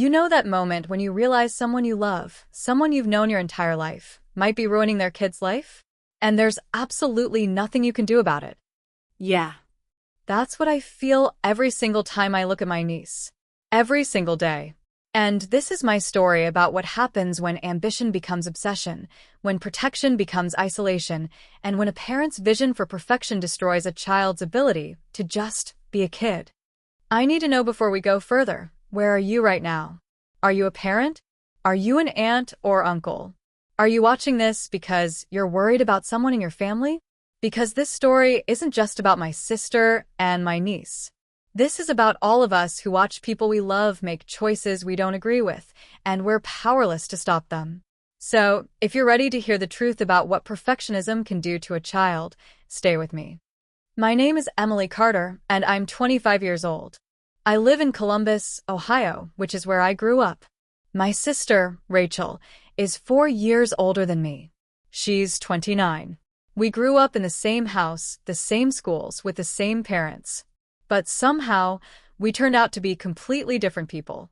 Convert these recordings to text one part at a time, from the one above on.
You know that moment when you realize someone you love, someone you've known your entire life, might be ruining their kid's life? And there's absolutely nothing you can do about it. Yeah. That's what I feel every single time I look at my niece. Every single day. And this is my story about what happens when ambition becomes obsession, when protection becomes isolation, and when a parent's vision for perfection destroys a child's ability to just be a kid. I need to know before we go further, where are you right now? Are you a parent? Are you an aunt or uncle? Are you watching this because you're worried about someone in your family? Because this story isn't just about my sister and my niece. This is about all of us who watch people we love make choices we don't agree with, and we're powerless to stop them. So, if you're ready to hear the truth about what perfectionism can do to a child, stay with me. My name is Emily Carter, and I'm 25 years old. I live in Columbus, Ohio, which is where I grew up. My sister, Rachel, is 4 years older than me. She's 29. We grew up in the same house, the same schools, with the same parents. But somehow, we turned out to be completely different people.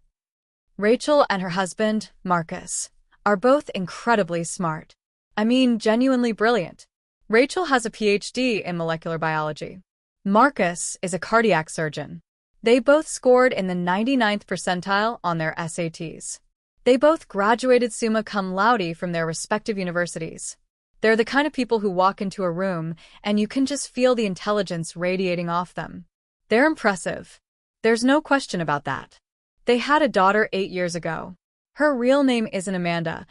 Rachel and her husband, Marcus, are both incredibly smart. I mean, genuinely brilliant. Rachel has a PhD in molecular biology. Marcus is a cardiac surgeon. They both scored in the 99th percentile on their SATs. They both graduated summa cum laude from their respective universities. They're the kind of people who walk into a room and you can just feel the intelligence radiating off them. They're impressive. There's no question about that. They had a daughter 8 years ago. Her real name isn't Amanda.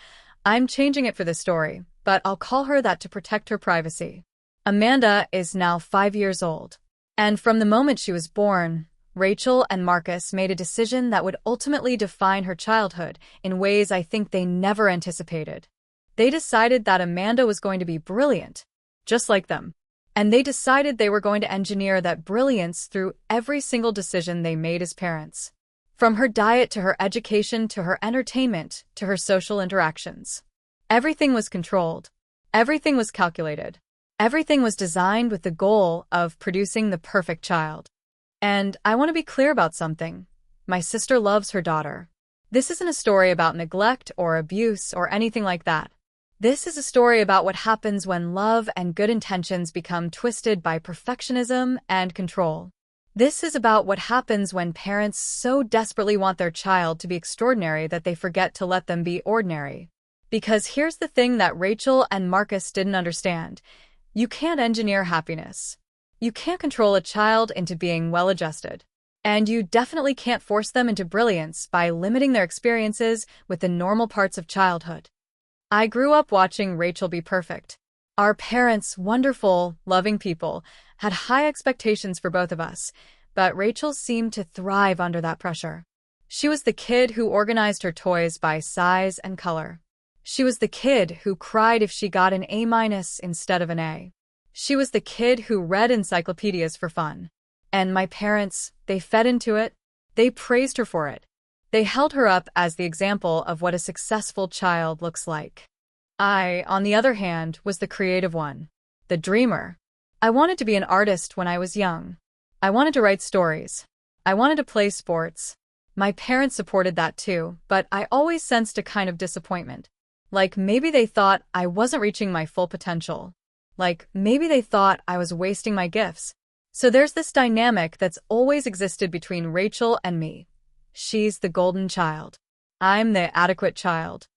I'm changing it for this story, but I'll call her that to protect her privacy. Amanda is now 5 years old. And from the moment she was born, Rachel and Marcus made a decision that would ultimately define her childhood in ways I think they never anticipated. They decided that Amanda was going to be brilliant, just like them. And they decided they were going to engineer that brilliance through every single decision they made as parents. From her diet to her education to her entertainment to her social interactions. Everything was controlled. Everything was calculated. Everything was designed with the goal of producing the perfect child. And I want to be clear about something. My sister loves her daughter. This isn't a story about neglect or abuse or anything like that. This is a story about what happens when love and good intentions become twisted by perfectionism and control. This is about what happens when parents so desperately want their child to be extraordinary that they forget to let them be ordinary. Because here's the thing that Rachel and Marcus didn't understand. You can't engineer happiness. You can't control a child into being well-adjusted. And you definitely can't force them into brilliance by limiting their experiences with the normal parts of childhood. I grew up watching Rachel be perfect. Our parents, wonderful, loving people, had high expectations for both of us, but Rachel seemed to thrive under that pressure. She was the kid who organized her toys by size and color. She was the kid who cried if she got an A- instead of an A. She was the kid who read encyclopedias for fun. And my parents, they fed into it. They praised her for it. They held her up as the example of what a successful child looks like. I, on the other hand, was the creative one, the dreamer. I wanted to be an artist when I was young. I wanted to write stories. I wanted to play sports. My parents supported that too, but I always sensed a kind of disappointment. Like maybe they thought I wasn't reaching my full potential. Like maybe they thought I was wasting my gifts. So there's this dynamic that's always existed between Rachel and me. She's the golden child. I'm the adequate child.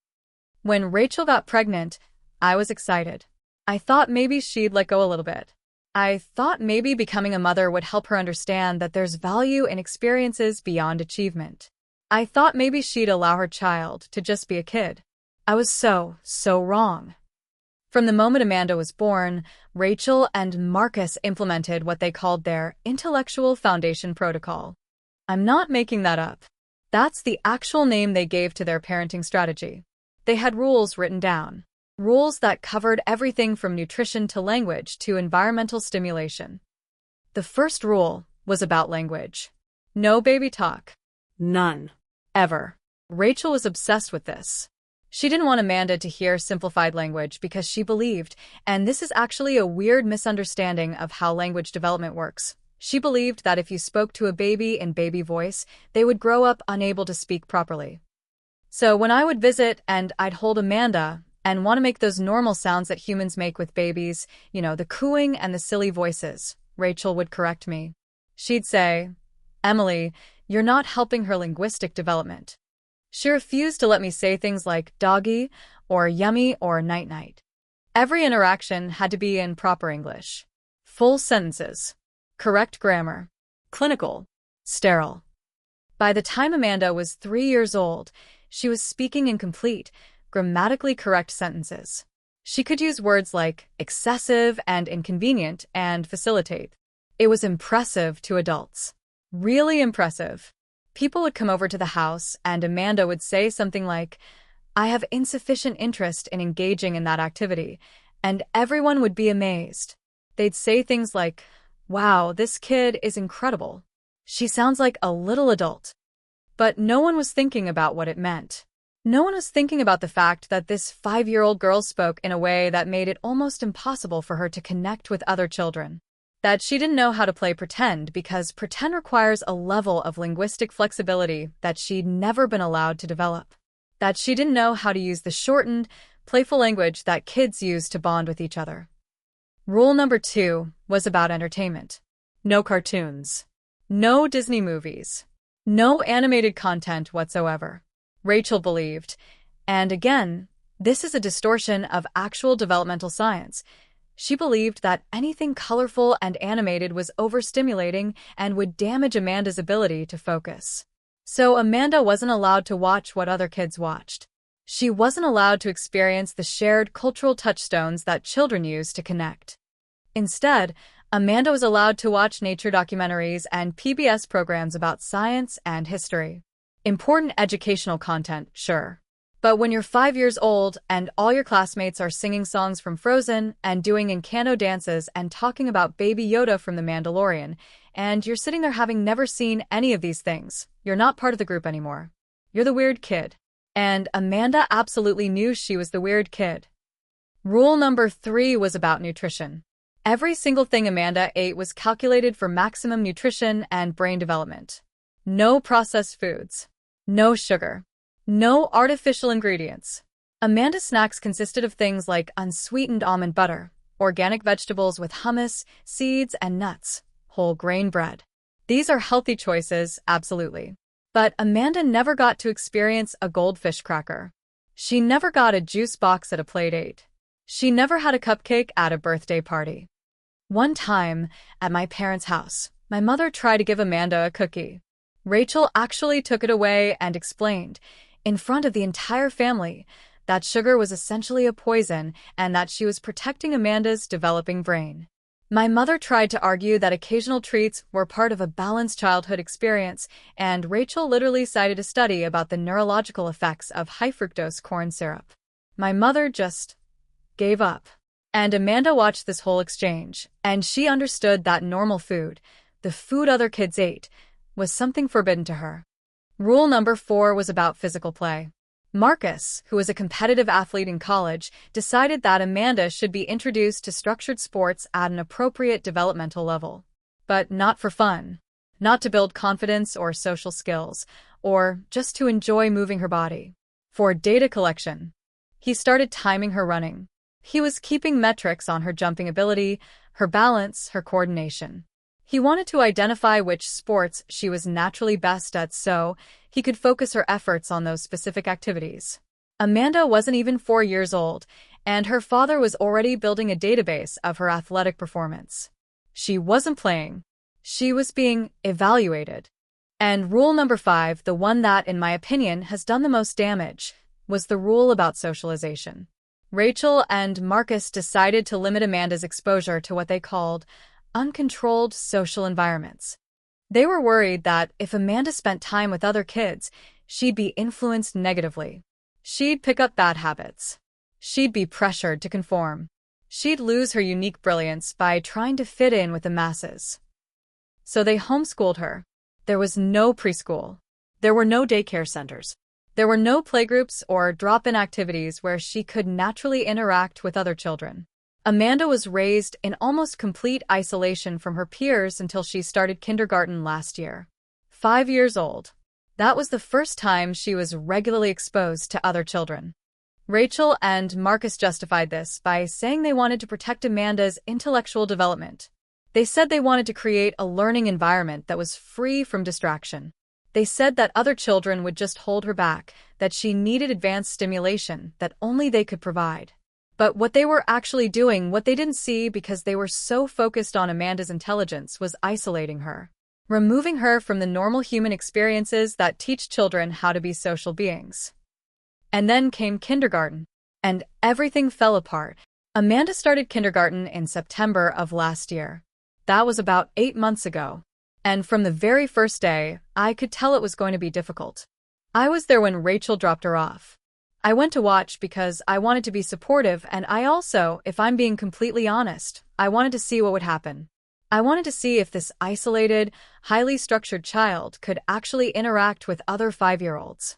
When Rachel got pregnant, I was excited. I thought maybe she'd let go a little bit. I thought maybe becoming a mother would help her understand that there's value in experiences beyond achievement. I thought maybe she'd allow her child to just be a kid. I was so wrong. From the moment Amanda was born, Rachel and Marcus implemented what they called their intellectual foundation protocol. I'm not making that up. That's the actual name they gave to their parenting strategy. They had rules written down. Rules that covered everything from nutrition to language to environmental stimulation. The first rule was about language. No baby talk. None. Ever. Rachel was obsessed with this. She didn't want Amanda to hear simplified language because she believed, and this is actually a weird misunderstanding of how language development works, She believed that if you spoke to a baby in baby voice, they would grow up unable to speak properly. So when I would visit and I'd hold Amanda and want to make those normal sounds that humans make with babies, the cooing and the silly voices, Rachel would correct me. She'd say, "Emily, you're not helping her linguistic development." She refused to let me say things like doggy or yummy or night-night. Every interaction had to be in proper English. Full sentences. Correct grammar. Clinical. Sterile. By the time Amanda was 3 years old, she was speaking in complete, grammatically correct sentences. She could use words like excessive and inconvenient and facilitate. It was impressive to adults. Really impressive. People would come over to the house and Amanda would say something like, "I have insufficient interest in engaging in that activity," and everyone would be amazed. They'd say things like, "Wow, this kid is incredible. She sounds like a little adult." But no one was thinking about what it meant. No one was thinking about the fact that this 5-year-old girl spoke in a way that made it almost impossible for her to connect with other children. That she didn't know how to play pretend because pretend requires a level of linguistic flexibility that she'd never been allowed to develop. That she didn't know how to use the shortened, playful language that kids use to bond with each other. Rule number 2 was about entertainment. No cartoons. No Disney movies. No animated content whatsoever. Rachel believed, and again, this is a distortion of actual developmental science. She believed that anything colorful and animated was overstimulating and would damage Amanda's ability to focus. So Amanda wasn't allowed to watch what other kids watched. She wasn't allowed to experience the shared cultural touchstones that children use to connect. Instead, Amanda was allowed to watch nature documentaries and PBS programs about science and history. Important educational content, sure. But when you're 5 years old and all your classmates are singing songs from Frozen and doing Encanto dances and talking about Baby Yoda from The Mandalorian, and you're sitting there having never seen any of these things, you're not part of the group anymore. You're the weird kid. And Amanda absolutely knew she was the weird kid. Rule number 3 was about nutrition. Every single thing Amanda ate was calculated for maximum nutrition and brain development. No processed foods. No sugar. No artificial ingredients. Amanda's snacks consisted of things like unsweetened almond butter, organic vegetables with hummus, seeds, and nuts, whole grain bread. These are healthy choices, absolutely. But Amanda never got to experience a goldfish cracker. She never got a juice box at a play date. She never had a cupcake at a birthday party. One time, at my parents' house, my mother tried to give Amanda a cookie. Rachel actually took it away and explained, in front of the entire family, that sugar was essentially a poison and that she was protecting Amanda's developing brain. My mother tried to argue that occasional treats were part of a balanced childhood experience, and Rachel literally cited a study about the neurological effects of high-fructose corn syrup. My mother just gave up. And Amanda watched this whole exchange, and she understood that normal food, the food other kids ate, was something forbidden to her. Rule number 4 was about physical play. Marcus, who was a competitive athlete in college, decided that Amanda should be introduced to structured sports at an appropriate developmental level. But not for fun. Not to build confidence or social skills, or just to enjoy moving her body. For data collection. He started timing her running. He was keeping metrics on her jumping ability, her balance, her coordination. He wanted to identify which sports she was naturally best at so he could focus her efforts on those specific activities. Amanda wasn't even 4 years old, and her father was already building a database of her athletic performance. She wasn't playing. She was being evaluated. And rule number 5, the one that, in my opinion, has done the most damage, was the rule about socialization. Rachel and Marcus decided to limit Amanda's exposure to what they called uncontrolled social environments. They were worried that if Amanda spent time with other kids, she'd be influenced negatively. She'd pick up bad habits. She'd be pressured to conform. She'd lose her unique brilliance by trying to fit in with the masses. So they homeschooled her. There was no preschool. There were no daycare centers. There were no playgroups or drop-in activities where she could naturally interact with other children. Amanda was raised in almost complete isolation from her peers until she started kindergarten last year. 5 years old. That was the first time she was regularly exposed to other children. Rachel and Marcus justified this by saying they wanted to protect Amanda's intellectual development. They said they wanted to create a learning environment that was free from distraction. They said that other children would just hold her back, that she needed advanced stimulation that only they could provide. But what they were actually doing, what they didn't see because they were so focused on Amanda's intelligence, was isolating her, removing her from the normal human experiences that teach children how to be social beings. And then came kindergarten, and everything fell apart. Amanda started kindergarten in September of last year. That was about 8 months ago. And from the very first day, I could tell it was going to be difficult. I was there when Rachel dropped her off. I went to watch because I wanted to be supportive, and I also, if I'm being completely honest, I wanted to see what would happen. I wanted to see if this isolated, highly structured child could actually interact with other 5-year-olds.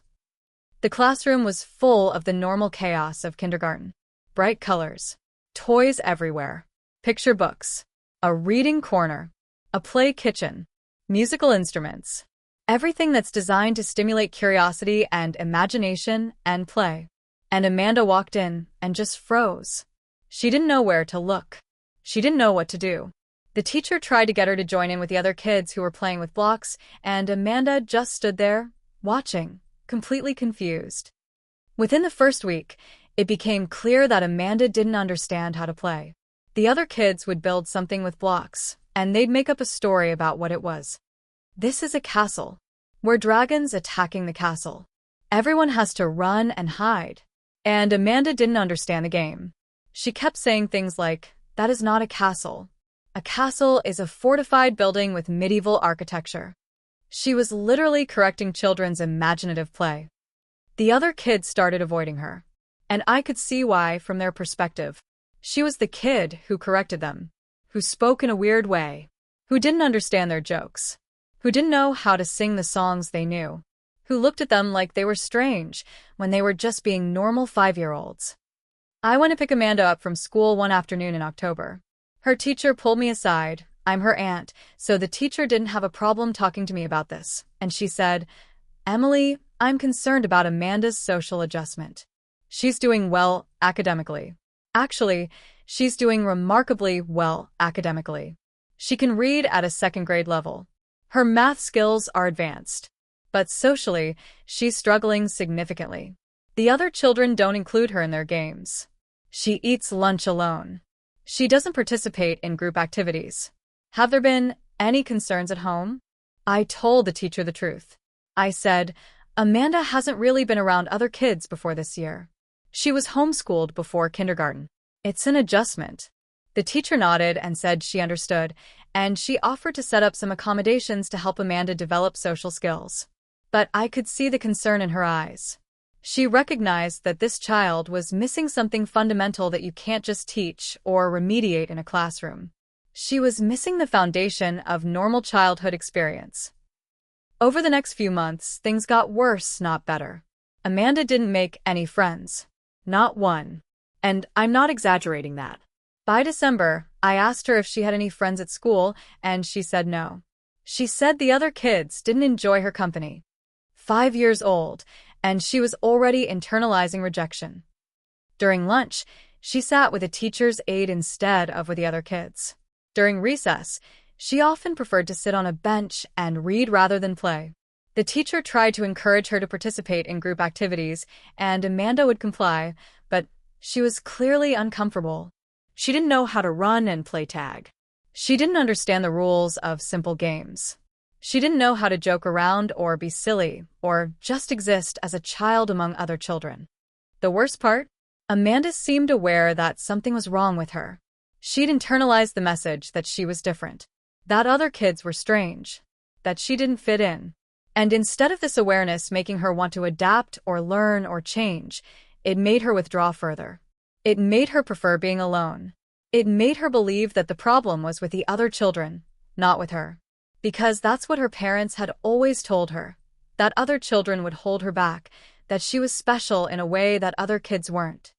The classroom was full of the normal chaos of kindergarten. Bright colors, toys everywhere, picture books, a reading corner, a play kitchen, musical instruments. Everything that's designed to stimulate curiosity and imagination and play. And Amanda walked in and just froze. She didn't know where to look. She didn't know what to do. The teacher tried to get her to join in with the other kids who were playing with blocks, and Amanda just stood there, watching, completely confused. Within the first week, it became clear that Amanda didn't understand how to play. The other kids would build something with blocks, and they'd make up a story about what it was. This is a castle. We're dragons attacking the castle. Everyone has to run and hide. And Amanda didn't understand the game. She kept saying things like, "That is not a castle. A castle is a fortified building with medieval architecture." She was literally correcting children's imaginative play. The other kids started avoiding her. And I could see why from their perspective. She was the kid who corrected them, who spoke in a weird way, who didn't understand their jokes, who didn't know how to sing the songs they knew, who looked at them like they were strange when they were just being normal 5-year-olds. I went to pick Amanda up from school one afternoon in October. Her teacher pulled me aside. I'm her aunt, so the teacher didn't have a problem talking to me about this. And she said, "Emily, I'm concerned about Amanda's social adjustment. She's doing well academically. Actually, she's doing remarkably well academically. She can read at a 2nd grade level. Her math skills are advanced. But socially, she's struggling significantly. The other children don't include her in their games. She eats lunch alone. She doesn't participate in group activities. Have there been any concerns at home?" I told the teacher the truth. I said, "Amanda hasn't really been around other kids before this year. She was homeschooled before kindergarten. It's an adjustment." The teacher nodded and said she understood, and she offered to set up some accommodations to help Amanda develop social skills. But I could see the concern in her eyes. She recognized that this child was missing something fundamental that you can't just teach or remediate in a classroom. She was missing the foundation of normal childhood experience. Over the next few months, things got worse, not better. Amanda didn't make any friends. Not one. And I'm not exaggerating that. By December, I asked her if she had any friends at school, and she said no. She said the other kids didn't enjoy her company. 5 years old, and she was already internalizing rejection. During lunch, she sat with a teacher's aide instead of with the other kids. During recess, she often preferred to sit on a bench and read rather than play. The teacher tried to encourage her to participate in group activities, and Amanda would comply, but she was clearly uncomfortable. She didn't know how to run and play tag. She didn't understand the rules of simple games. She didn't know how to joke around or be silly or just exist as a child among other children. The worst part? Amanda seemed aware that something was wrong with her. She'd internalized the message that she was different, that other kids were strange, that she didn't fit in. And instead of this awareness making her want to adapt or learn or change, it made her withdraw further. It made her prefer being alone. It made her believe that the problem was with the other children, not with her. Because that's what her parents had always told her, that other children would hold her back, that she was special in a way that other kids weren't.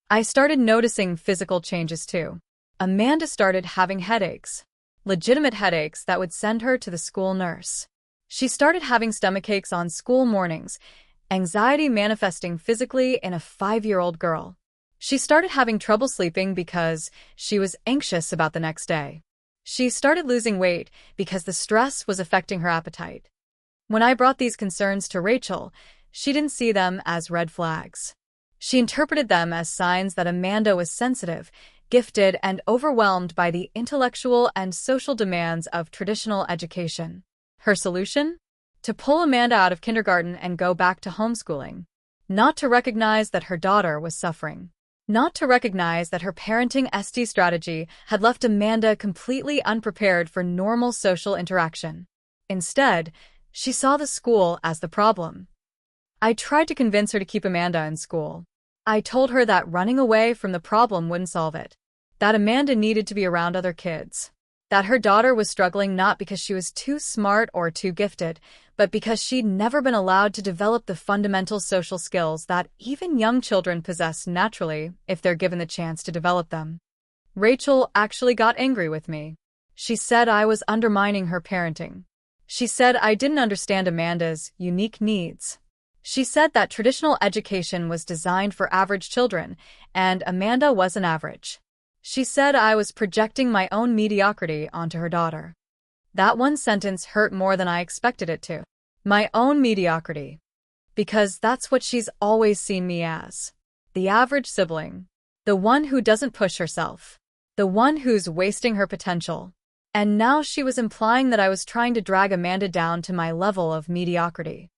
I started noticing physical changes too. Amanda started having headaches. Legitimate headaches that would send her to the school nurse. She started having stomachaches on school mornings, anxiety manifesting physically in a 5-year-old girl. She started having trouble sleeping because she was anxious about the next day. She started losing weight because the stress was affecting her appetite. When I brought these concerns to Rachel, she didn't see them as red flags. She interpreted them as signs that Amanda was sensitive, gifted, and overwhelmed by the intellectual and social demands of traditional education. Her solution? To pull Amanda out of kindergarten and go back to homeschooling. Not to recognize that her daughter was suffering. Not to recognize that her parenting ST strategy had left Amanda completely unprepared for normal social interaction. Instead, she saw the school as the problem. I tried to convince her to keep Amanda in school. I told her that running away from the problem wouldn't solve it. That Amanda needed to be around other kids. That her daughter was struggling not because she was too smart or too gifted, but because she'd never been allowed to develop the fundamental social skills that even young children possess naturally if they're given the chance to develop them. Rachel actually got angry with me. She said I was undermining her parenting. She said I didn't understand Amanda's unique needs. She said that traditional education was designed for average children, and Amanda wasn't average. She said I was projecting my own mediocrity onto her daughter. That one sentence hurt more than I expected it to. My own mediocrity. Because that's what she's always seen me as. The average sibling. The one who doesn't push herself. The one who's wasting her potential. And now she was implying that I was trying to drag Amanda down to my level of mediocrity.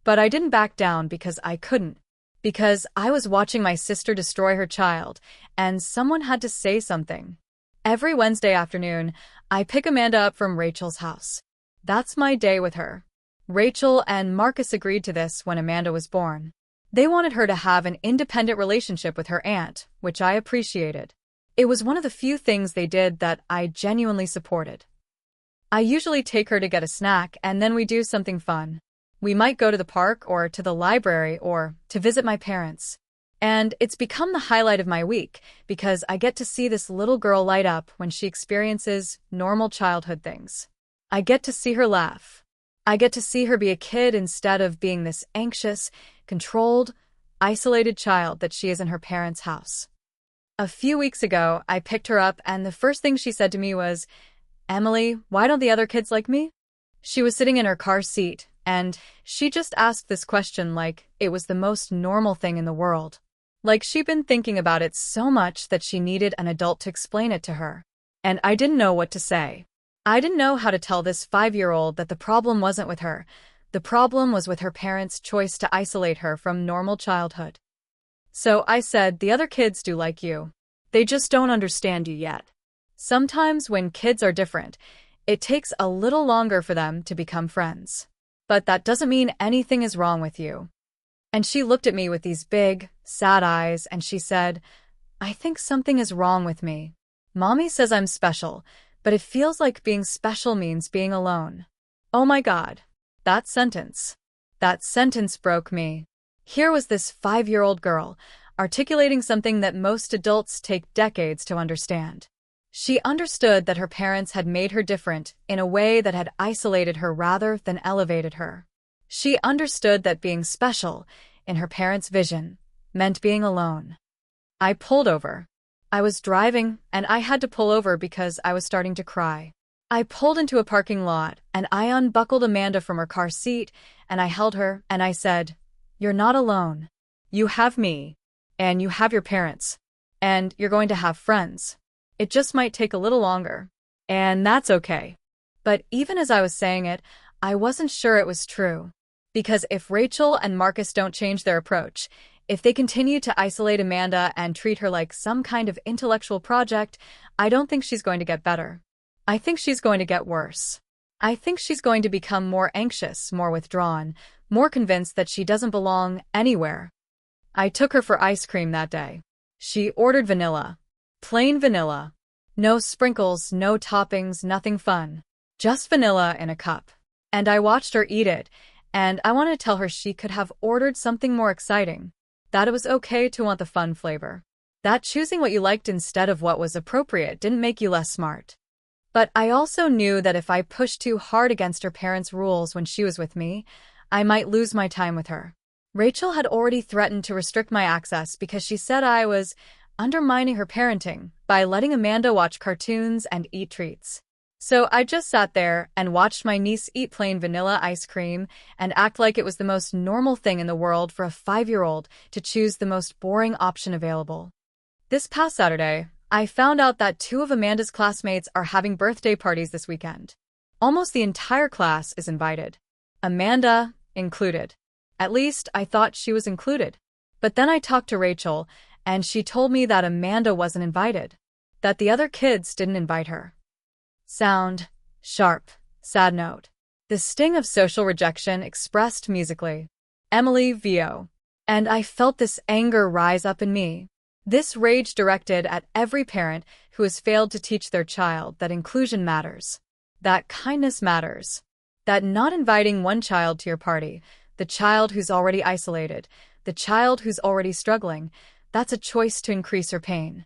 But I didn't back down because I couldn't. Because I was watching my sister destroy her child, and someone had to say something. Every Wednesday afternoon, I pick Amanda up from Rachel's house. That's my day with her. Rachel and Marcus agreed to this when Amanda was born. They wanted her to have an independent relationship with her aunt, which I appreciated. It was one of the few things they did that I genuinely supported. I usually take her to get a snack and then we do something fun. We might go to the park or to the library or to visit my parents. And it's become the highlight of my week because I get to see this little girl light up when she experiences normal childhood things. I get to see her laugh. I get to see her be a kid instead of being this anxious, controlled, isolated child that she is in her parents' house. A few weeks ago, I picked her up and the first thing she said to me was, "Emily, why don't the other kids like me?" She was sitting in her car seat, and she just asked this question like it was the most normal thing in the world. Like she'd been thinking about it so much that she needed an adult to explain it to her. And I didn't know what to say. I didn't know how to tell this 5-year-old that the problem wasn't with her. The problem was with her parents' choice to isolate her from normal childhood. So I said, the other kids do like you. They just don't understand you yet. Sometimes when kids are different, it takes a little longer for them to become friends. But that doesn't mean anything is wrong with you. And she looked at me with these big, sad eyes and she said, "I think something is wrong with me. Mommy says I'm special, but it feels like being special means being alone." Oh my God. That sentence broke me. Here was this 5-year-old girl, articulating something that most adults take decades to understand. She understood that her parents had made her different in a way that had isolated her rather than elevated her. She understood that being special, in her parents' vision, meant being alone. I pulled over. I was driving, and I had to pull over because I was starting to cry. I pulled into a parking lot, and I unbuckled Amanda from her car seat, and I held her, and I said, "You're not alone. You have me, and you have your parents, and you're going to have friends. It just might take a little longer, and that's okay." But even as I was saying it, I wasn't sure it was true. Because if Rachel and Marcus don't change their approach, if they continue to isolate Amanda and treat her like some kind of intellectual project, I don't think she's going to get better. I think she's going to get worse. I think she's going to become more anxious, more withdrawn, more convinced that she doesn't belong anywhere. I took her for ice cream that day. She ordered vanilla. Plain vanilla. No sprinkles, no toppings, nothing fun. Just vanilla in a cup. And I watched her eat it, and I wanted to tell her she could have ordered something more exciting. That it was okay to want the fun flavor. That choosing what you liked instead of what was appropriate didn't make you less smart. But I also knew that if I pushed too hard against her parents' rules when she was with me, I might lose my time with her. Rachel had already threatened to restrict my access because she said I was undermining her parenting by letting Amanda watch cartoons and eat treats. So I just sat there and watched my niece eat plain vanilla ice cream and act like it was the most normal thing in the world for a 5-year-old to choose the most boring option available. This past Saturday, I found out that 2 of Amanda's classmates are having birthday parties this weekend. Almost the entire class is invited, Amanda included. At least I thought she was included. But then I talked to Rachel, and she told me that Amanda wasn't invited, that the other kids didn't invite her. Sound, sharp, sad note. The sting of social rejection expressed musically. Emily VO. And I felt this anger rise up in me. This rage directed at every parent who has failed to teach their child that inclusion matters, that kindness matters, that not inviting one child to your party, the child who's already isolated, the child who's already struggling, that's a choice to increase her pain.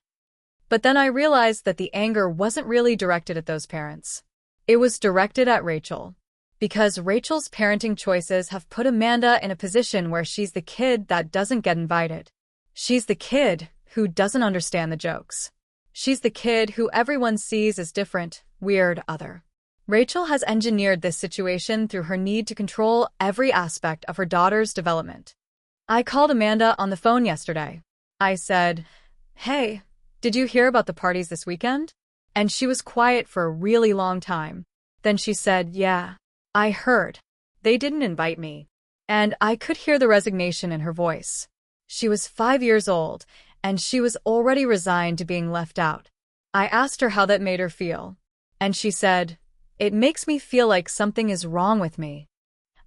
But then I realized that the anger wasn't really directed at those parents. It was directed at Rachel. Because Rachel's parenting choices have put Amanda in a position where she's the kid that doesn't get invited. She's the kid who doesn't understand the jokes. She's the kid who everyone sees as different, weird, other. Rachel has engineered this situation through her need to control every aspect of her daughter's development. I called Amanda on the phone yesterday. I said, "Hey, did you hear about the parties this weekend?" And she was quiet for a really long time. Then she said, "Yeah, I heard. They didn't invite me." And I could hear the resignation in her voice. She was 5 years old, and she was already resigned to being left out. I asked her how that made her feel. And she said, "It makes me feel like something is wrong with me."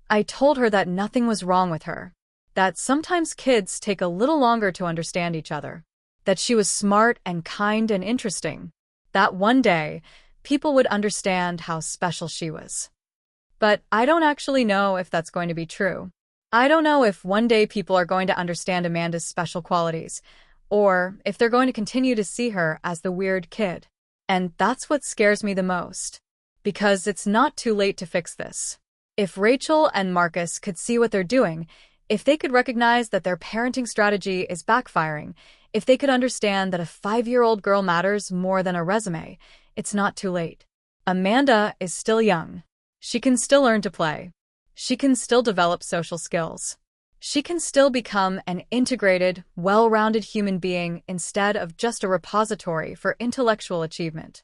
I told her that nothing was wrong with her, that sometimes kids take a little longer to understand each other, that she was smart and kind and interesting, that one day people would understand how special she was. But I don't actually know if that's going to be true. I don't know if one day people are going to understand Amanda's special qualities, or if they're going to continue to see her as the weird kid. And that's what scares me the most. Because it's not too late to fix this. If Rachel and Marcus could see what they're doing, if they could recognize that their parenting strategy is backfiring, if they could understand that a 5-year-old girl matters more than a resume, it's not too late. Amanda is still young. She can still learn to play. She can still develop social skills. She can still become an integrated, well-rounded human being instead of just a repository for intellectual achievement.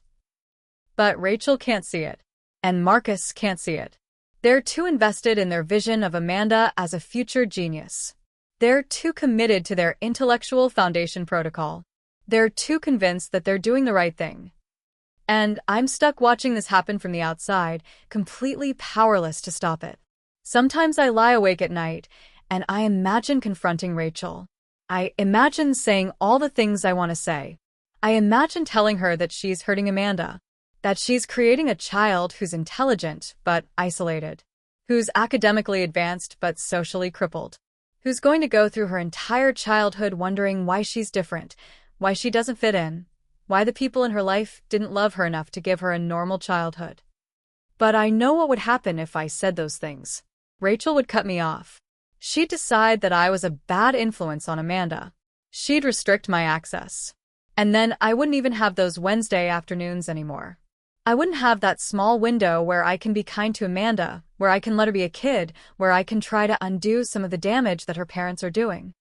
But Rachel can't see it, and Marcus can't see it. They're too invested in their vision of Amanda as a future genius. They're too committed to their intellectual foundation protocol. They're too convinced that they're doing the right thing. And I'm stuck watching this happen from the outside, completely powerless to stop it. Sometimes I lie awake at night, and I imagine confronting Rachel. I imagine saying all the things I want to say. I imagine telling her that she's hurting Amanda, that she's creating a child who's intelligent but isolated, who's academically advanced but socially crippled, who's going to go through her entire childhood wondering why she's different, why she doesn't fit in, why the people in her life didn't love her enough to give her a normal childhood. But I know what would happen if I said those things. Rachel would cut me off. She'd decide that I was a bad influence on Amanda. She'd restrict my access. And then I wouldn't even have those Wednesday afternoons anymore. I wouldn't have that small window where I can be kind to Amanda, where I can let her be a kid, where I can try to undo some of the damage that her parents are doing.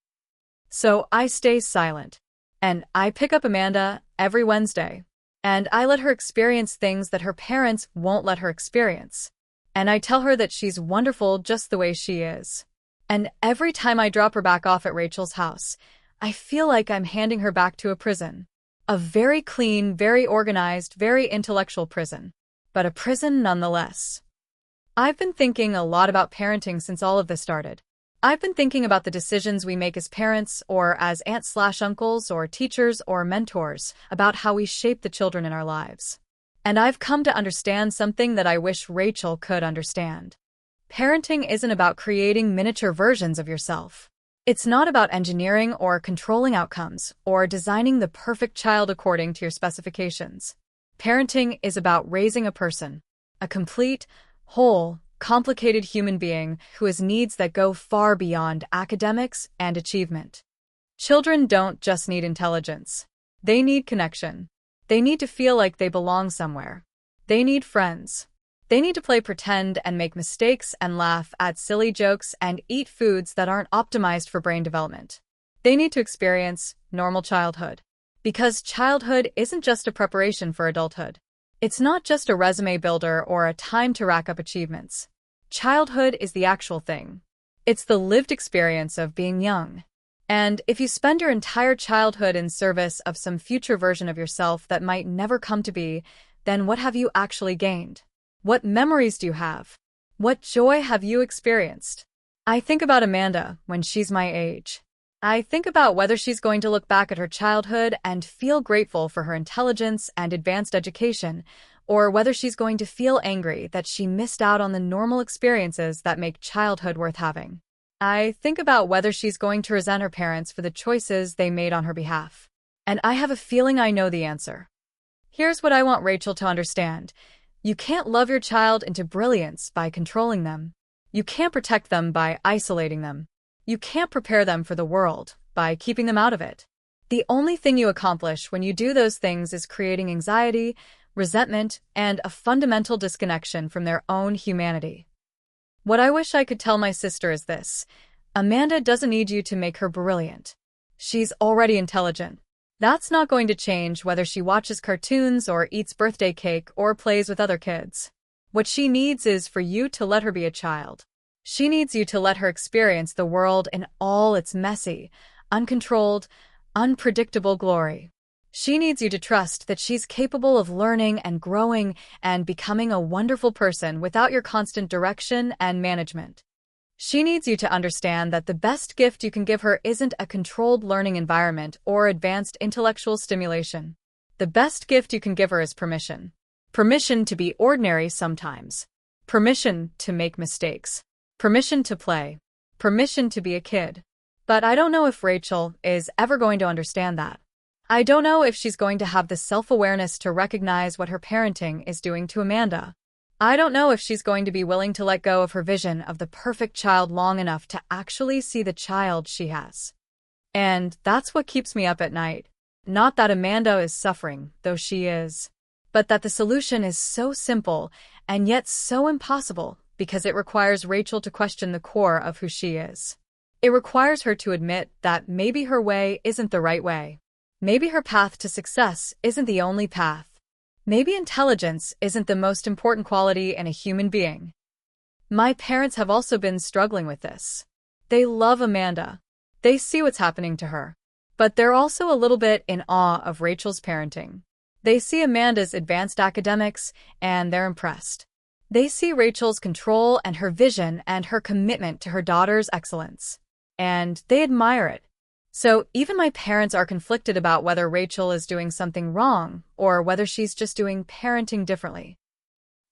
So I stay silent. And I pick up Amanda every Wednesday. And I let her experience things that her parents won't let her experience. And I tell her that she's wonderful just the way she is. And every time I drop her back off at Rachel's house, I feel like I'm handing her back to a prison. A very clean, very organized, very intellectual prison. But a prison nonetheless. I've been thinking a lot about parenting since all of this started. I've been thinking about the decisions we make as parents, or as aunts/uncles, or teachers, or mentors, about how we shape the children in our lives. And I've come to understand something that I wish Rachel could understand. Parenting isn't about creating miniature versions of yourself. It's not about engineering or controlling outcomes or designing the perfect child according to your specifications. Parenting is about raising a person, a complete, whole, complicated human being who has needs that go far beyond academics and achievement. Children don't just need intelligence. They need connection. They need to feel like they belong somewhere. They need friends. They need to play pretend and make mistakes and laugh at silly jokes and eat foods that aren't optimized for brain development. They need to experience normal childhood. Because childhood isn't just a preparation for adulthood. It's not just a resume builder or a time to rack up achievements. Childhood is the actual thing. It's the lived experience of being young. And if you spend your entire childhood in service of some future version of yourself that might never come to be, then what have you actually gained? What memories do you have? What joy have you experienced? I think about Amanda when she's my age. I think about whether she's going to look back at her childhood and feel grateful for her intelligence and advanced education, or whether she's going to feel angry that she missed out on the normal experiences that make childhood worth having. I think about whether she's going to resent her parents for the choices they made on her behalf. And I have a feeling I know the answer. Here's what I want Rachel to understand. You can't love your child into brilliance by controlling them. You can't protect them by isolating them. You can't prepare them for the world by keeping them out of it. The only thing you accomplish when you do those things is creating anxiety, resentment, and a fundamental disconnection from their own humanity. What I wish I could tell my sister is this: Amanda doesn't need you to make her brilliant. She's already intelligent. That's not going to change whether she watches cartoons or eats birthday cake or plays with other kids. What she needs is for you to let her be a child. She needs you to let her experience the world in all its messy, uncontrolled, unpredictable glory. She needs you to trust that she's capable of learning and growing and becoming a wonderful person without your constant direction and management. She needs you to understand that the best gift you can give her isn't a controlled learning environment or advanced intellectual stimulation. The best gift you can give her is permission. Permission to be ordinary sometimes. Permission to make mistakes. Permission to play. Permission to be a kid. But I don't know if Rachel is ever going to understand that. I don't know if she's going to have the self-awareness to recognize what her parenting is doing to Amanda. I don't know if she's going to be willing to let go of her vision of the perfect child long enough to actually see the child she has. And that's what keeps me up at night. Not that Amanda is suffering, though she is, but that the solution is so simple and yet so impossible because it requires Rachel to question the core of who she is. It requires her to admit that maybe her way isn't the right way. Maybe her path to success isn't the only path. Maybe intelligence isn't the most important quality in a human being. My parents have also been struggling with this. They love Amanda. They see what's happening to her. But they're also a little bit in awe of Rachel's parenting. They see Amanda's advanced academics, and they're impressed. They see Rachel's control and her vision and her commitment to her daughter's excellence. And they admire it. So even my parents are conflicted about whether Rachel is doing something wrong or whether she's just doing parenting differently.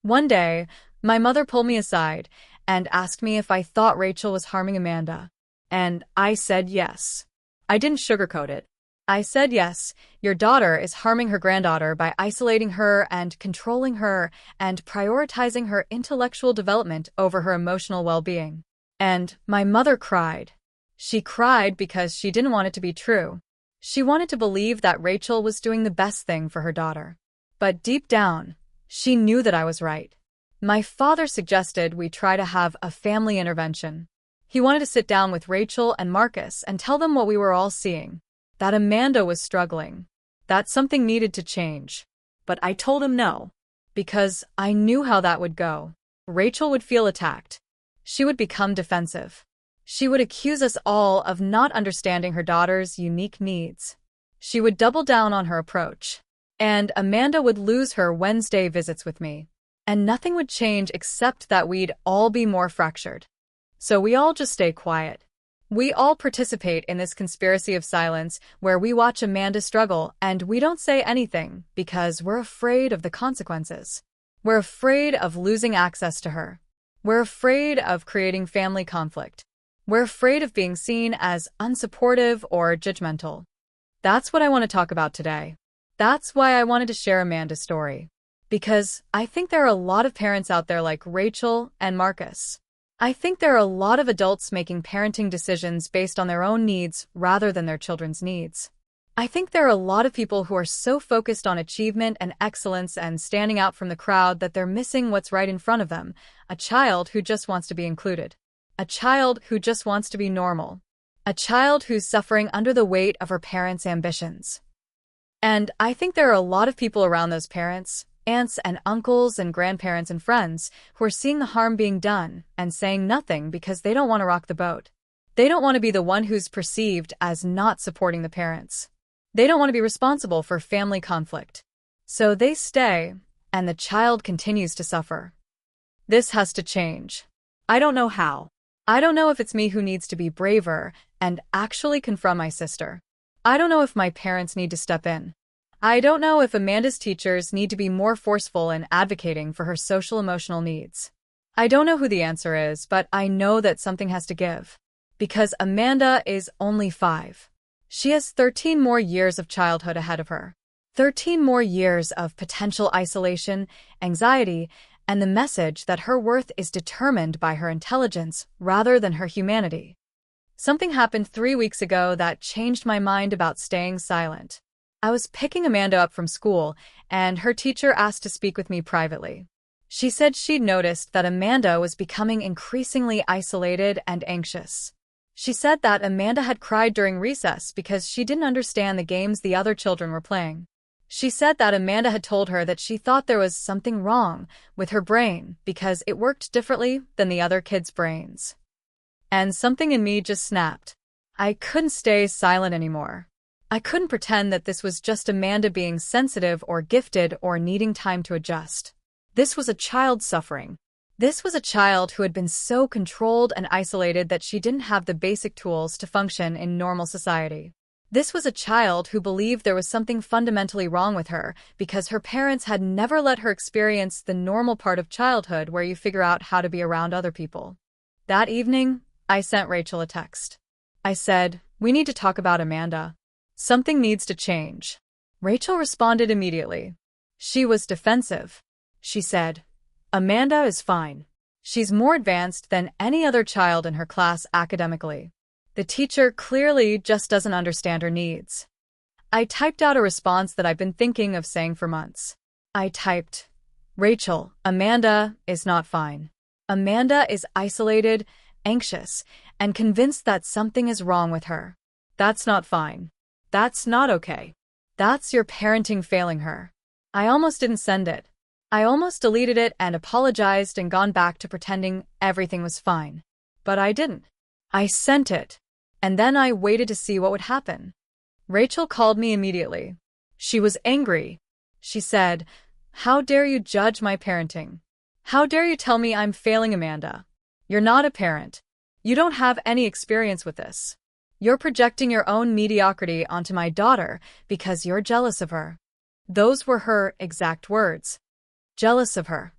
One day, my mother pulled me aside and asked me if I thought Rachel was harming Amanda. And I said yes. I didn't sugarcoat it. I said yes, your daughter is harming her granddaughter by isolating her and controlling her and prioritizing her intellectual development over her emotional well-being. And my mother cried. She cried because she didn't want it to be true. She wanted to believe that Rachel was doing the best thing for her daughter. But deep down, she knew that I was right. My father suggested we try to have a family intervention. He wanted to sit down with Rachel and Marcus and tell them what we were all seeing. That Amanda was struggling. That something needed to change. But I told him no. Because I knew how that would go. Rachel would feel attacked. She would become defensive. She would accuse us all of not understanding her daughter's unique needs. She would double down on her approach. And Amanda would lose her Wednesday visits with me. And nothing would change except that we'd all be more fractured. So we all just stay quiet. We all participate in this conspiracy of silence where we watch Amanda struggle and we don't say anything because we're afraid of the consequences. We're afraid of losing access to her. We're afraid of creating family conflict. We're afraid of being seen as unsupportive or judgmental. That's what I want to talk about today. That's why I wanted to share Amanda's story. Because I think there are a lot of parents out there like Rachel and Marcus. I think there are a lot of adults making parenting decisions based on their own needs rather than their children's needs. I think there are a lot of people who are so focused on achievement and excellence and standing out from the crowd that they're missing what's right in front of them, a child who just wants to be included. A child who just wants to be normal. A child who's suffering under the weight of her parents' ambitions. And I think there are a lot of people around those parents, aunts and uncles and grandparents and friends, who are seeing the harm being done and saying nothing because they don't want to rock the boat. They don't want to be the one who's perceived as not supporting the parents. They don't want to be responsible for family conflict. So they stay, and the child continues to suffer. This has to change. I don't know how. I don't know if it's me who needs to be braver and actually confront my sister. I don't know if my parents need to step in. I don't know if Amanda's teachers need to be more forceful in advocating for her social-emotional needs. I don't know who the answer is, but I know that something has to give. Because Amanda is only 5. She has 13 more years of childhood ahead of her. 13 more years of potential isolation, anxiety, and the message that her worth is determined by her intelligence rather than her humanity. Something happened 3 weeks ago that changed my mind about staying silent. I was picking Amanda up from school, and her teacher asked to speak with me privately. She said she'd noticed that Amanda was becoming increasingly isolated and anxious. She said that Amanda had cried during recess because she didn't understand the games the other children were playing. She said that Amanda had told her that she thought there was something wrong with her brain because it worked differently than the other kids' brains. And something in me just snapped. I couldn't stay silent anymore. I couldn't pretend that this was just Amanda being sensitive or gifted or needing time to adjust. This was a child suffering. This was a child who had been so controlled and isolated that she didn't have the basic tools to function in normal society. This was a child who believed there was something fundamentally wrong with her because her parents had never let her experience the normal part of childhood where you figure out how to be around other people. That evening, I sent Rachel a text. I said, "We need to talk about Amanda. Something needs to change." Rachel responded immediately. She was defensive. She said, "Amanda is fine. She's more advanced than any other child in her class academically. The teacher clearly just doesn't understand her needs." I typed out a response that I've been thinking of saying for months. I typed, "Rachel, Amanda is not fine. Amanda is isolated, anxious, and convinced that something is wrong with her. That's not fine. That's not okay. That's your parenting failing her." I almost didn't send it. I almost deleted it and apologized and gone back to pretending everything was fine. But I didn't. I sent it. And then I waited to see what would happen. Rachel called me immediately. She was angry. She said, "How dare you judge my parenting? How dare you tell me I'm failing Amanda? You're not a parent. You don't have any experience with this. You're projecting your own mediocrity onto my daughter because you're jealous of her." Those were her exact words. Jealous of her.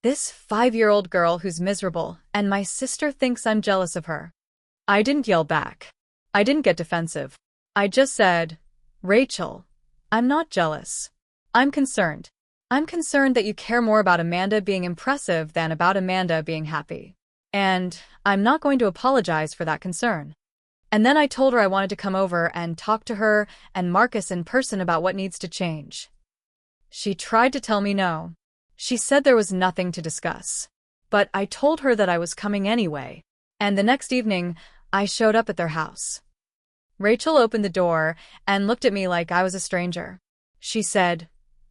This 5-year-old girl who's miserable, and my sister thinks I'm jealous of her. I didn't yell back. I didn't get defensive. I just said, "Rachel, I'm not jealous. I'm concerned. I'm concerned that you care more about Amanda being impressive than about Amanda being happy. And I'm not going to apologize for that concern." And then I told her I wanted to come over and talk to her and Marcus in person about what needs to change. She tried to tell me no. She said there was nothing to discuss. But I told her that I was coming anyway. And the next evening, I showed up at their house. Rachel opened the door and looked at me like I was a stranger. She said,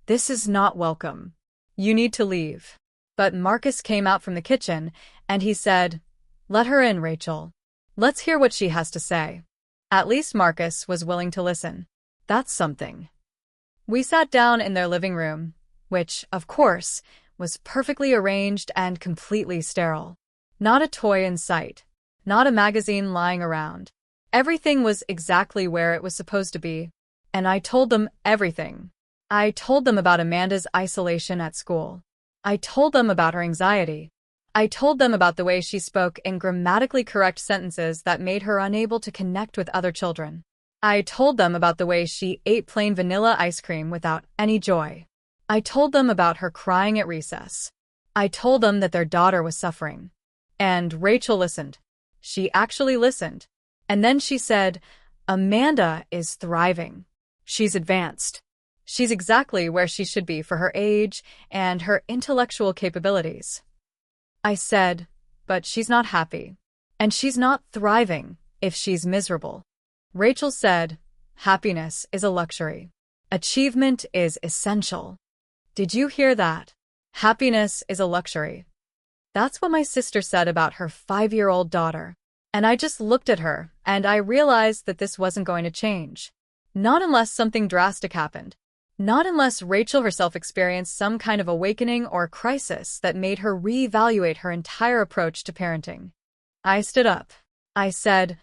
"This is not welcome. You need to leave." But Marcus came out from the kitchen, and he said, "Let her in, Rachel. Let's hear what she has to say." At least Marcus was willing to listen. That's something. We sat down in their living room, which, of course, was perfectly arranged and completely sterile. Not a toy in sight. Not a magazine lying around. Everything was exactly where it was supposed to be. And I told them everything. I told them about Amanda's isolation at school. I told them about her anxiety. I told them about the way she spoke in grammatically correct sentences that made her unable to connect with other children. I told them about the way she ate plain vanilla ice cream without any joy. I told them about her crying at recess. I told them that their daughter was suffering. And Rachel listened. She actually listened. And then she said, "Amanda is thriving. She's advanced. She's exactly where she should be for her age and her intellectual capabilities." I said, "But she's not happy. And she's not thriving if she's miserable." Rachel said, "Happiness is a luxury. Achievement is essential." Did you hear that? Happiness is a luxury. That's what my sister said about her 5-year-old daughter. And I just looked at her, and I realized that this wasn't going to change. Not unless something drastic happened. Not unless Rachel herself experienced some kind of awakening or crisis that made her reevaluate her entire approach to parenting. I stood up. I said,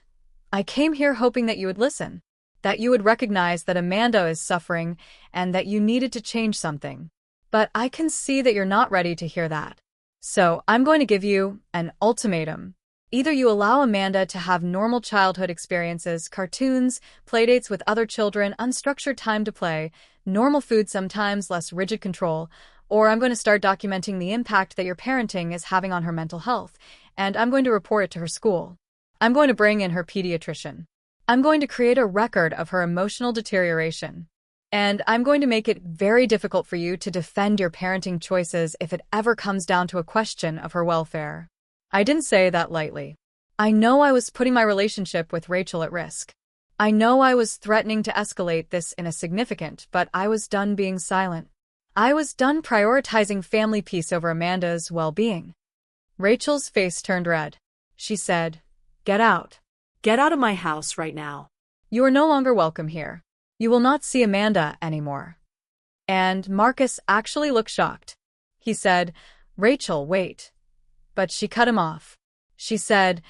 "I came here hoping that you would listen, that you would recognize that Amanda is suffering and that you needed to change something. But I can see that you're not ready to hear that. So I'm going to give you an ultimatum. Either you allow Amanda to have normal childhood experiences, cartoons, playdates with other children, unstructured time to play, normal food sometimes, less rigid control, or I'm going to start documenting the impact that your parenting is having on her mental health, and I'm going to report it to her school. I'm going to bring in her pediatrician. I'm going to create a record of her emotional deterioration. And I'm going to make it very difficult for you to defend your parenting choices if it ever comes down to a question of her welfare." I didn't say that lightly. I know I was putting my relationship with Rachel at risk. I know I was threatening to escalate this in a significant, but I was done being silent. I was done prioritizing family peace over Amanda's well-being. Rachel's face turned red. She said, "Get out. Get out of my house right now. You are no longer welcome here. You will not see Amanda anymore." And Marcus actually looked shocked. He said, "Rachel, wait." But she cut him off. She said,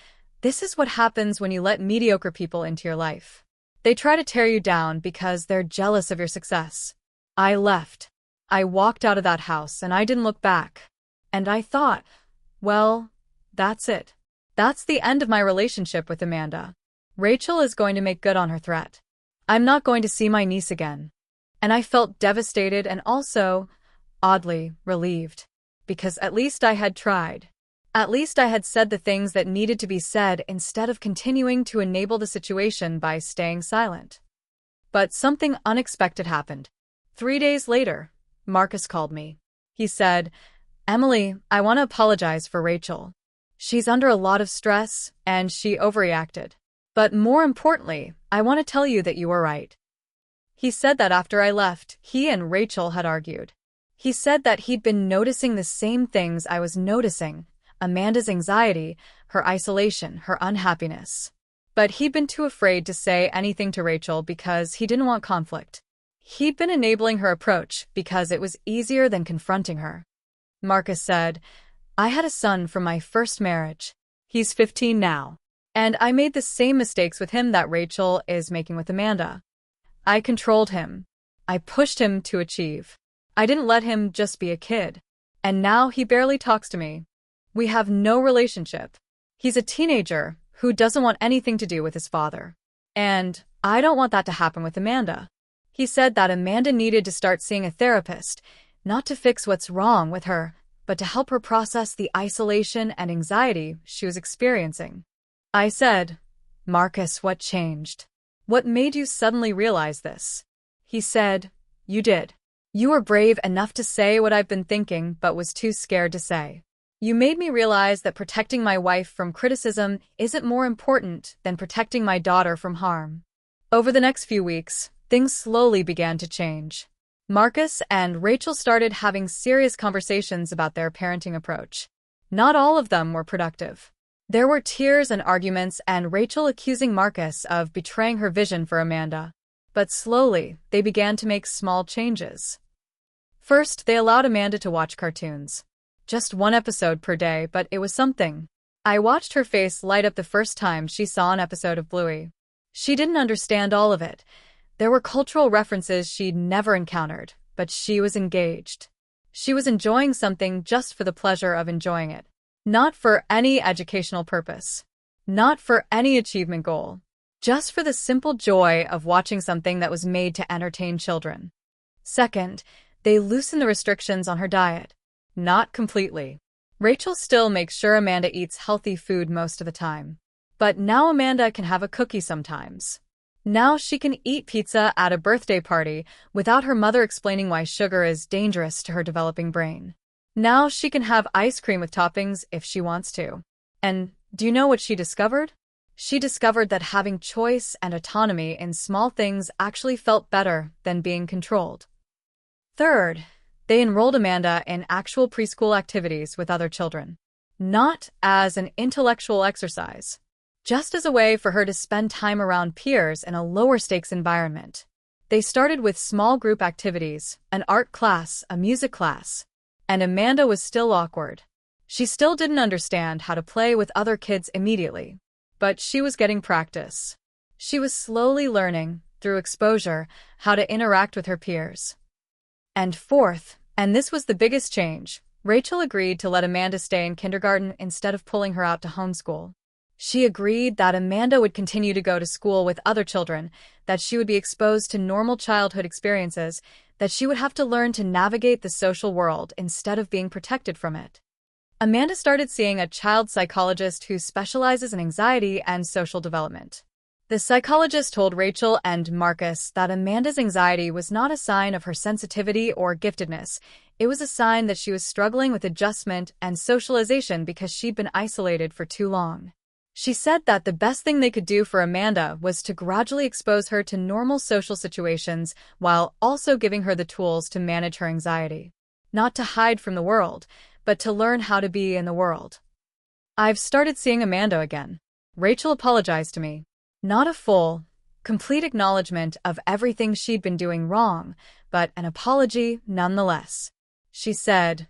"This is what happens when you let mediocre people into your life. They try to tear you down because they're jealous of your success." I left. I walked out of that house and I didn't look back. And I thought, well, that's it. That's the end of my relationship with Amanda. Rachel is going to make good on her threat. I'm not going to see my niece again. And I felt devastated and also, oddly, relieved. Because at least I had tried. At least I had said the things that needed to be said instead of continuing to enable the situation by staying silent. But something unexpected happened. 3 days later, Marcus called me. He said, "Emily, I want to apologize for Rachel. She's under a lot of stress, and she overreacted. But more importantly, I want to tell you that you were right." He said that after I left, he and Rachel had argued. He said that he'd been noticing the same things I was noticing: Amanda's anxiety, her isolation, her unhappiness. But he'd been too afraid to say anything to Rachel because he didn't want conflict. He'd been enabling her approach because it was easier than confronting her. Marcus said, "I had a son from my first marriage. He's 15 now. And I made the same mistakes with him that Rachel is making with Amanda. I controlled him. I pushed him to achieve. I didn't let him just be a kid. And now he barely talks to me. We have no relationship. He's a teenager who doesn't want anything to do with his father. And I don't want that to happen with Amanda." He said that Amanda needed to start seeing a therapist, not to fix what's wrong with her, but to help her process the isolation and anxiety she was experiencing. I said, "Marcus, what changed? What made you suddenly realize this?" He said, "You did. You were brave enough to say what I've been thinking but was too scared to say. You made me realize that protecting my wife from criticism isn't more important than protecting my daughter from harm." Over the next few weeks, things slowly began to change. Marcus and Rachel started having serious conversations about their parenting approach. Not all of them were productive. There were tears and arguments and Rachel accusing Marcus of betraying her vision for Amanda. But slowly, they began to make small changes. First, they allowed Amanda to watch cartoons. Just 1 episode per day, but it was something. I watched her face light up the first time she saw an episode of Bluey. She didn't understand all of it. There were cultural references she'd never encountered, but she was engaged. She was enjoying something just for the pleasure of enjoying it. Not for any educational purpose. Not for any achievement goal. Just for the simple joy of watching something that was made to entertain children. Second, they loosen the restrictions on her diet. Not completely. Rachel still makes sure Amanda eats healthy food most of the time. But now Amanda can have a cookie sometimes. Now she can eat pizza at a birthday party without her mother explaining why sugar is dangerous to her developing brain. Now she can have ice cream with toppings if she wants to. And do you know what she discovered? She discovered that having choice and autonomy in small things actually felt better than being controlled. Third, they enrolled Amanda in actual preschool activities with other children. Not as an intellectual exercise, just as a way for her to spend time around peers in a lower-stakes environment. They started with small group activities, an art class, a music class, and Amanda was still awkward. She still didn't understand how to play with other kids immediately, but she was getting practice. She was slowly learning, through exposure, how to interact with her peers. And fourth, and this was the biggest change, Rachel agreed to let Amanda stay in kindergarten instead of pulling her out to homeschool. She agreed that Amanda would continue to go to school with other children, that she would be exposed to normal childhood experiences, that she would have to learn to navigate the social world instead of being protected from it. Amanda started seeing a child psychologist who specializes in anxiety and social development. The psychologist told Rachel and Marcus that Amanda's anxiety was not a sign of her sensitivity or giftedness. It was a sign that she was struggling with adjustment and socialization because she'd been isolated for too long. She said that the best thing they could do for Amanda was to gradually expose her to normal social situations while also giving her the tools to manage her anxiety. Not to hide from the world, but to learn how to be in the world. I've started seeing Amanda again. Rachel apologized to me. Not a full, complete acknowledgement of everything she'd been doing wrong, but an apology nonetheless. She said,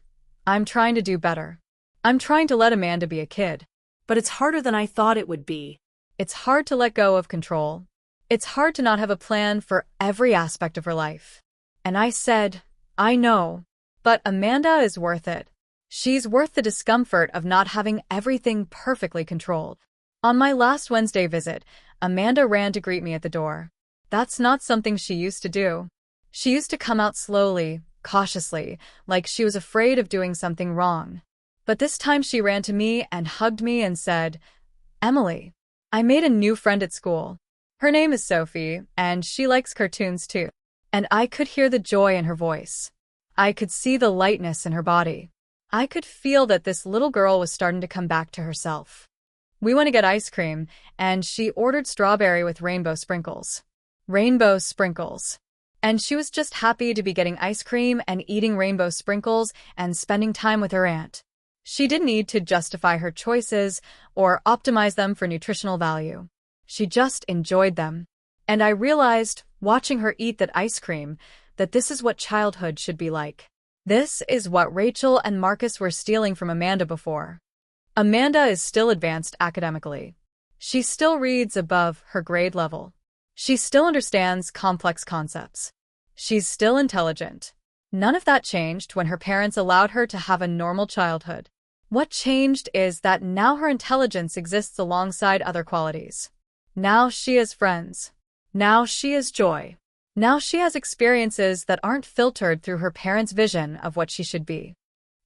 "I'm trying to do better. I'm trying to let Amanda be a kid. But it's harder than I thought it would be. It's hard to let go of control. It's hard to not have a plan for every aspect of her life." And I said, "I know. But Amanda is worth it. She's worth the discomfort of not having everything perfectly controlled." On my last Wednesday visit, Amanda ran to greet me at the door. That's not something she used to do. She used to come out slowly, cautiously, like she was afraid of doing something wrong. But this time she ran to me and hugged me and said, "Emily, I made a new friend at school. Her name is Sophie, and she likes cartoons too." And I could hear the joy in her voice. I could see the lightness in her body. I could feel that this little girl was starting to come back to herself. We went to get ice cream, and she ordered strawberry with rainbow sprinkles. Rainbow sprinkles. And she was just happy to be getting ice cream and eating rainbow sprinkles and spending time with her aunt. She didn't need to justify her choices or optimize them for nutritional value. She just enjoyed them. And I realized, watching her eat that ice cream, that this is what childhood should be like. This is what Rachel and Marcus were stealing from Amanda before. Amanda is still advanced academically. She still reads above her grade level. She still understands complex concepts. She's still intelligent. None of that changed when her parents allowed her to have a normal childhood. What changed is that now her intelligence exists alongside other qualities. Now she has friends. Now she has joy. Now she has experiences that aren't filtered through her parents' vision of what she should be.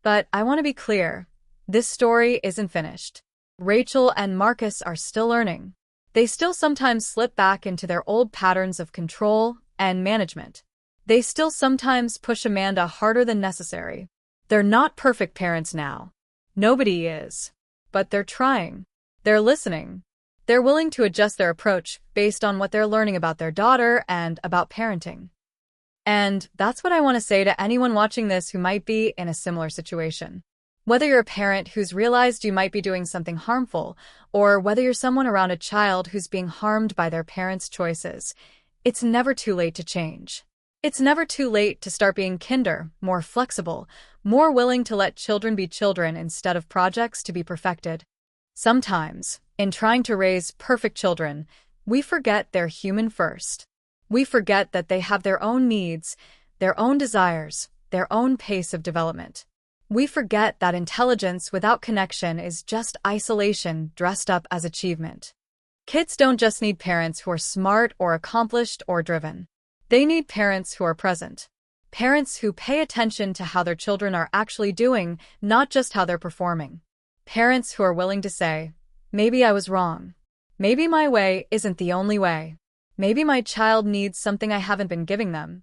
But I want to be clear. This story isn't finished. Rachel and Marcus are still learning. They still sometimes slip back into their old patterns of control and management. They still sometimes push Amanda harder than necessary. They're not perfect parents now. Nobody is. But they're trying. They're listening. They're willing to adjust their approach based on what they're learning about their daughter and about parenting. And that's what I want to say to anyone watching this who might be in a similar situation. Whether you're a parent who's realized you might be doing something harmful, or whether you're someone around a child who's being harmed by their parents' choices, it's never too late to change. It's never too late to start being kinder, more flexible, more willing to let children be children instead of projects to be perfected. Sometimes, in trying to raise perfect children, we forget they're human first. We forget that they have their own needs, their own desires, their own pace of development. We forget that intelligence without connection is just isolation dressed up as achievement. Kids don't just need parents who are smart or accomplished or driven. They need parents who are present. Parents who pay attention to how their children are actually doing, not just how they're performing. Parents who are willing to say, maybe I was wrong. Maybe my way isn't the only way. Maybe my child needs something I haven't been giving them.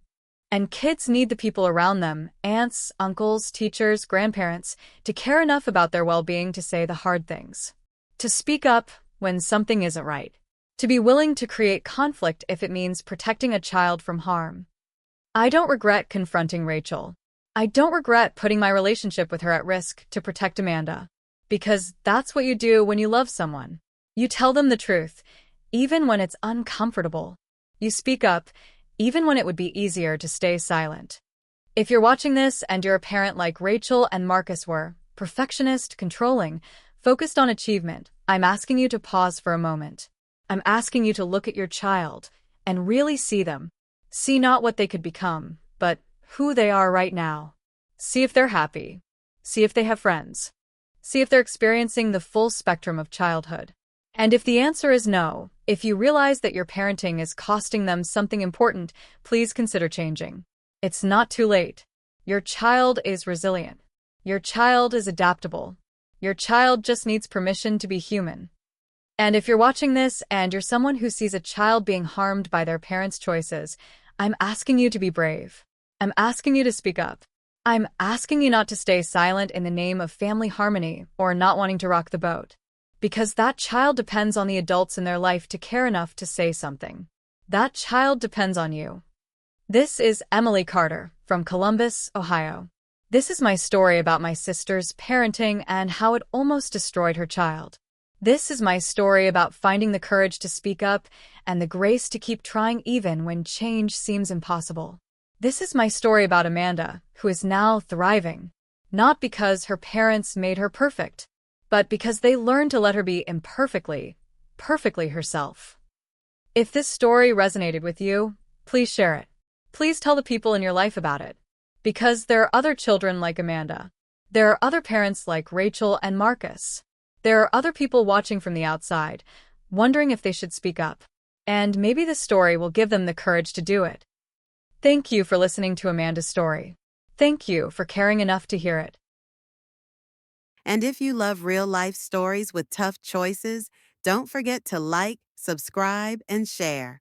And kids need the people around them, aunts, uncles, teachers, grandparents, to care enough about their well-being to say the hard things. To speak up when something isn't right. To be willing to create conflict if it means protecting a child from harm. I don't regret confronting Rachel. I don't regret putting my relationship with her at risk to protect Amanda. Because that's what you do when you love someone. You tell them the truth, even when it's uncomfortable. You speak up, even when it would be easier to stay silent. If you're watching this and you're a parent like Rachel and Marcus were, perfectionist, controlling, focused on achievement, I'm asking you to pause for a moment. I'm asking you to look at your child and really see them. See not what they could become, but who they are right now. See if they're happy. See if they have friends. See if they're experiencing the full spectrum of childhood. And if the answer is no, if you realize that your parenting is costing them something important, please consider changing. It's not too late. Your child is resilient. Your child is adaptable. Your child just needs permission to be human. And if you're watching this and you're someone who sees a child being harmed by their parents' choices, I'm asking you to be brave. I'm asking you to speak up. I'm asking you not to stay silent in the name of family harmony or not wanting to rock the boat. Because that child depends on the adults in their life to care enough to say something. That child depends on you. This is Emily Carter from Columbus, Ohio. This is my story about my sister's parenting and how it almost destroyed her child. This is my story about finding the courage to speak up and the grace to keep trying even when change seems impossible. This is my story about Amanda, who is now thriving. Not because her parents made her perfect, but because they learned to let her be perfectly herself. If this story resonated with you, please share it. Please tell the people in your life about it. Because there are other children like Amanda. There are other parents like Rachel and Marcus. There are other people watching from the outside, wondering if they should speak up. And maybe this story will give them the courage to do it. Thank you for listening to Amanda's story. Thank you for caring enough to hear it. And if you love real-life stories with tough choices, don't forget to like, subscribe, and share.